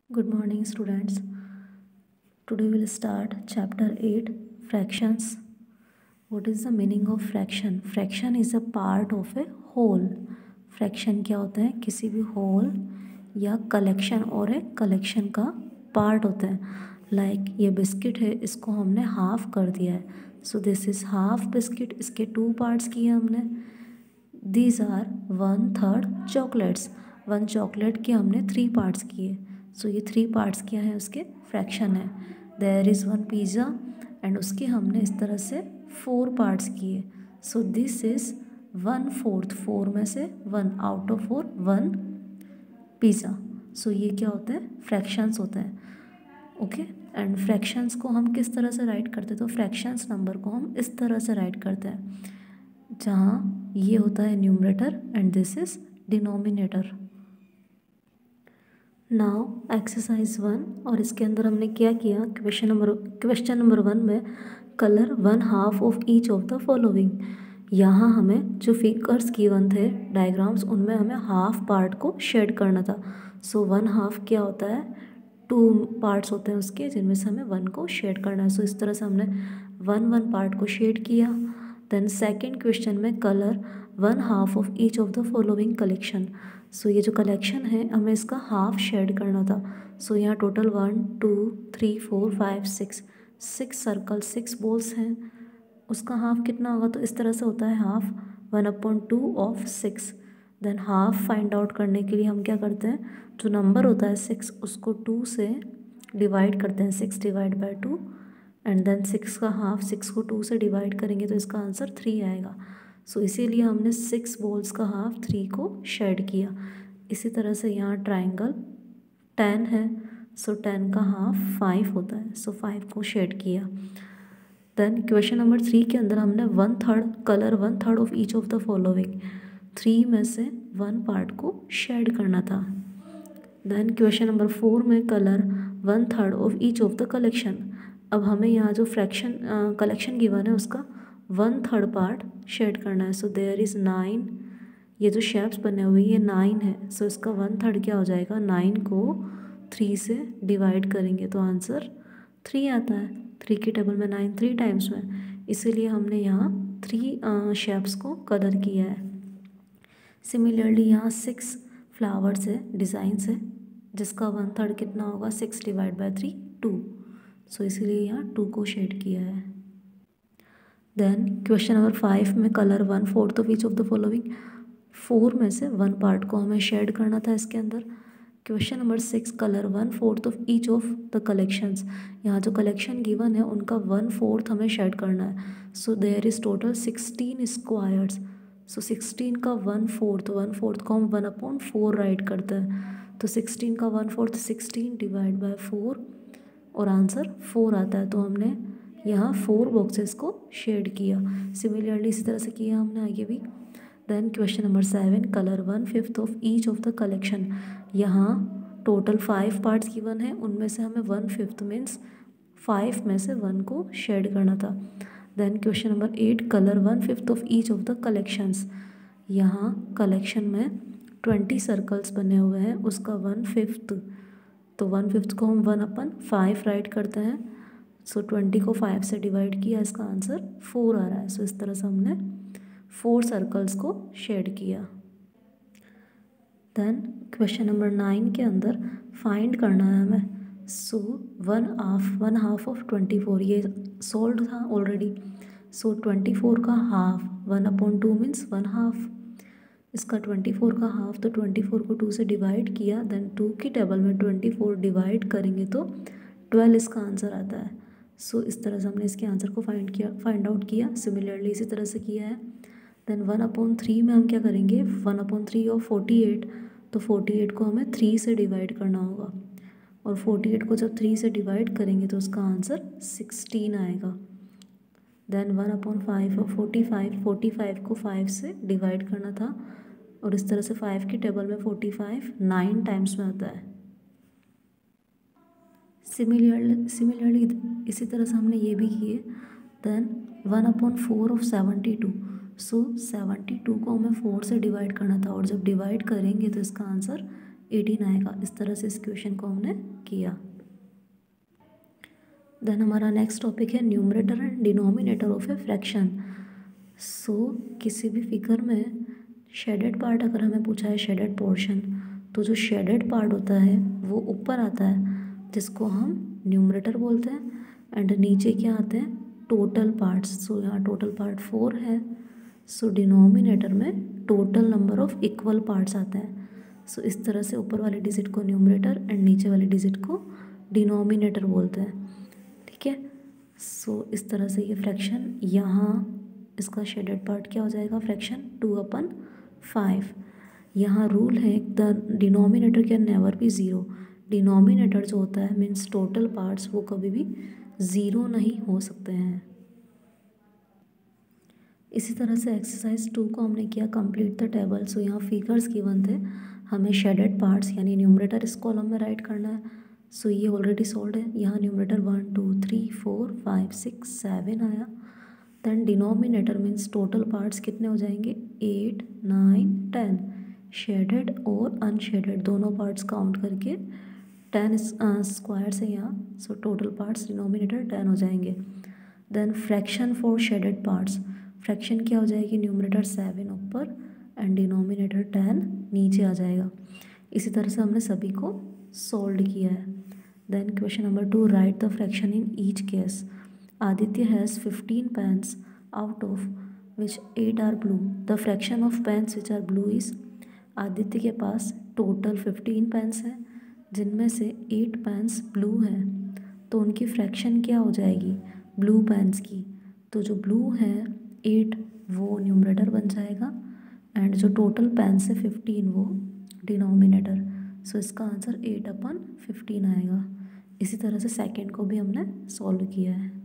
Good morning, students. Today we'll start chapter 8 fractions. What is the meaning of fraction? Fraction is a part of a whole. Fraction क्या होता है? किसी भी whole या collection और एक collection का part होता है. Like ये बिस्किट है, इसको हमने हाफ कर दिया है. So this is half biscuit. इसके 2 parts किए हमने. These are 1/3 chocolates. 1 chocolate के हमने 3 parts किए. सो ये 3 पार्ट्स क्या है, उसके फ्रैक्शन है. देयर इज़ 1 पिज़्ज़ा एंड उसके हमने इस तरह से 4 पार्ट्स किए. So this is 1/4. 4 में से 1 आउट ऑफ 4 1 पिज़्ज़ा. सो ये क्या होता है, फ्रैक्शंस होते हैं. ओके. एंड फ्रैक्शंस को हम किस तरह से राइट करते हैं, तो फ्रैक्शंस नंबर को हम इस तरह से राइट करते हैं जहाँ ये होता है numerator and this is denominator. Now exercise 1 और इसके अंदर हमने क्या किया, क्वेश्चन नंबर 1 में colour 1/2 of each of the following. यहाँ हमें जो फिगर्स गिवन थे डायग्राम्स, उनमें हमें हाफ पार्ट को शेड करना था. सो 1/2 क्या होता है, 2 पार्ट्स होते हैं उसके, जिनमें से हमें 1 को शेड करना है. सो इस तरह से हमने 1 पार्ट को शेड किया. देन सेकेंड क्वेश्चन में colour 1/2 of each of the following collection. So ये जो कलेक्शन है हमें इसका हाफ शेड करना था. सो यहाँ टोटल 1 2 3 4 5 6 सर्कल 6 बॉल्स हैं. उसका हाफ कितना होगा, तो इस तरह से होता है half 1/2 of 6. Than half find out करने के लिए हम क्या करते हैं, जो नंबर होता है 6 उसको 2 से डिवाइड करते हैं. 6 डिवाइड बाई 2 एंड देन 6 का हाफ, 6 को 2 से डिवाइड करेंगे तो इसका आंसर 3 आएगा. सो इसीलिए हमने 6 बॉल्स का हाफ 3 को शेड किया. इसी तरह से यहाँ ट्राइंगल 10 है. सो 10 का हाफ 5 होता है. सो 5 को शेड किया. देन क्वेश्चन नंबर 3 के अंदर हमने 1/3 colour 1/3 of each of the following. 3 में से 1 पार्ट को शेड करना था. देन क्वेश्चन नंबर 4 में colour 1/3 of each of the collection. अब हमें यहाँ जो फ्रैक्शन कलेक्शन गिवन है उसका 1/3 पार्ट शेड करना है. So there is 9. ये जो शेप्स बने हुए ये 9 है. सो इसका 1/3 क्या हो जाएगा, 9 को 3 से डिवाइड करेंगे तो आंसर 3 आता है. 3 की टेबल में 9 3 टाइम्स में, इसीलिए हमने यहाँ 3 शेप्स को कलर किया है. सिमिलरली यहाँ 6 फ्लावर्स है, डिज़ाइंस है, जिसका 1/3 कितना होगा, 6 डिवाइड बाई 3 2. सो इसीलिए यहाँ 2 को शेड किया है. देन क्वेश्चन नंबर 5 में colour 1/4 of each of the following. 4 में से 1 पार्ट को हमें शेड करना था इसके अंदर. Question number 6 colour 1/4 of each of the collections. यहाँ जो कलेक्शन गिवन है उनका 1/4 हमें शेड करना है. So there is total 16 squares. So 16 का 1/4 को हम 1/4 राइट करते हैं. तो 16 का 1/4 16 डिवाइड बाई 4 और आंसर 4 आता है. तो हमने यहाँ 4 बॉक्सेस को शेड किया. सिमिलरली इसी तरह से किया हमने आगे भी. Then question number 7 colour 1/5 of each of the collection. यहाँ टोटल 5 पार्ट्स गिवन है, उनमें से हमें 1/5 मीन्स 5 में से 1 को शेड करना था. Then question number 8 colour 1/5 of each of the collections. यहाँ कलेक्शन में 20 सर्कल्स बने हुए हैं, उसका 1/5, तो 1/5 को हम 1/5 राइट करते हैं. सो 20 को 5 से डिवाइड किया, इसका आंसर 4 आ रहा है. सो इस तरह से हमने 4 सर्कल्स को शेड किया. देन क्वेश्चन नंबर 9 के अंदर फाइंड करना है हमें. सो 1/2 ऑफ 24 ये सोल्व था ऑलरेडी. सो 24 का हाफ 1/2 मीन्स 1/2. इसका 24 का हाफ, तो 24 को 2 से डिवाइड किया. देन 2 की टेबल में 24 डिवाइड करेंगे तो 12 इसका आंसर आता है. सो इस तरह से हमने इसके आंसर को फाइंड आउट किया. सिमिलरली इसी तरह से किया है. देन 1/3 में हम क्या करेंगे, 1/3 ऑफ 48, तो 48 को हमें 3 से डिवाइड करना होगा. और 48 को जब 3 से डिवाइड करेंगे तो उसका आंसर 16 आएगा. देन 1/5 ऑफ 45 को 5 से डिवाइड करना था. और इस तरह से 5 की टेबल में 45 9 टाइम्स में आता है. सिमिलरली इसी तरह से हमने ये भी किए. Then 1/4 of 72. सो 72 को हमें 4 से डिवाइड करना था, और जब डिवाइड करेंगे तो इसका आंसर 18 आएगा। इस तरह से इस क्वेश्चन को हमने किया। देन हमारा नेक्स्ट टॉपिक है numerator and denominator of a fraction. So किसी भी फिगर में शेडेड पार्ट अगर हमें पूछा है, शेडेड पोर्शन, तो जो शेडेड पार्ट होता है वो ऊपर आता है जिसको हम न्यूमरेटर बोलते हैं, एंड नीचे क्या आते हैं, टोटल पार्ट्स। सो यहाँ टोटल पार्ट 4 है। सो डिनोमिनेटर में total number of equal parts आते हैं। सो इस तरह से ऊपर वाले डिजिट को न्यूमरेटर एंड नीचे वाले डिजिट को डिनोमिनेटर बोलते हैं। ठीक है। सो इस तरह से ये फ्रैक्शन, यहाँ इसका शेडेड पार्ट क्या हो जाएगा, फ्रैक्शन 2/5। यहाँ रूल है the denominator can never be zero. Denominator जो होता है मीन्स टोटल पार्ट्स, वो कभी भी ज़ीरो नहीं हो सकते हैं। इसी तरह से एक्सरसाइज 2 को हमने किया कंप्लीट द टेबल। सो यहाँ फिगर्स गिवन थे, हमें शेडेड पार्ट्स यानी न्यूमरेटर इस कॉलम में राइट करना है। सो ये ऑलरेडी सॉल्व है। यहाँ न्यूमरेटर 1 2 3 4 5 6 7 आया। Than denominator means total parts कितने हो जाएंगे, 8 9 10। शेडेड और अनशेडेड दोनों पार्ट्स काउंट करके 10 स्क्वायर से यहाँ, सो टोटल पार्ट्स डिनोमिनेटर 10 हो जाएंगे। Then fraction for shaded parts, fraction क्या हो जाएगी, न्यूमरेटर 7 ऊपर एंड डिनोमिनेटर 10 नीचे आ जाएगा। इसी तरह से हमने सभी को सॉल्व किया है। Then question number 2, write the fraction in each case. Aditya has 15 pens out of which 8 are blue. The fraction of pens which are blue is, Aditya के पास टोटल 15 पेन्स हैं जिनमें से 8 पेन्स ब्लू हैं, तो उनकी फ्रैक्शन क्या हो जाएगी ब्लू पेन्स की। तो जो ब्लू है 8 वो न्यूमरेटर बन जाएगा एंड जो टोटल पेन्स है 15 वो डिनोमिनेटर। सो इसका आंसर 8/15 आएगा। इसी तरह से सेकंड को भी हमने सॉल्व किया है।